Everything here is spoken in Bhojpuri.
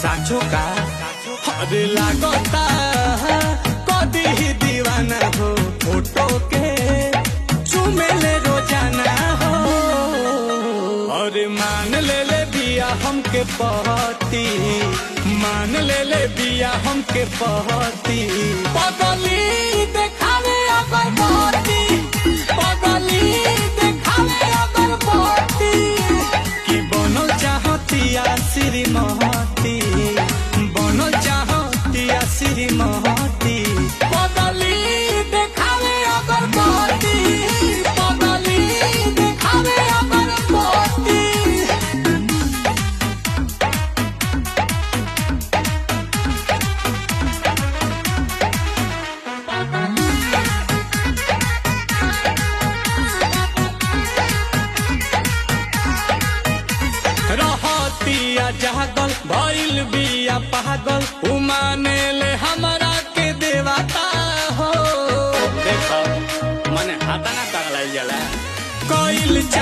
साचो का अरे लागता कदी ही दीवाना हो फोटो के चुमेले रोजाना हो। अरे मान ले बिया हमके पहती, मान ले बिया हमके पहती। पगली देखावे अगर पहती, पगली देखावे अगर पहती। कि बनल चाहतिया श्रीमती, बनल चाहतिया श्रीमती। पगली देखावे अगर पहती, पगली देखावे अगर पहती। रहतिया जागल भइल बिया पागल, उमाने ले हमरा के देवता हो। देखो मने हाथा ना तगलाइल जाला कइल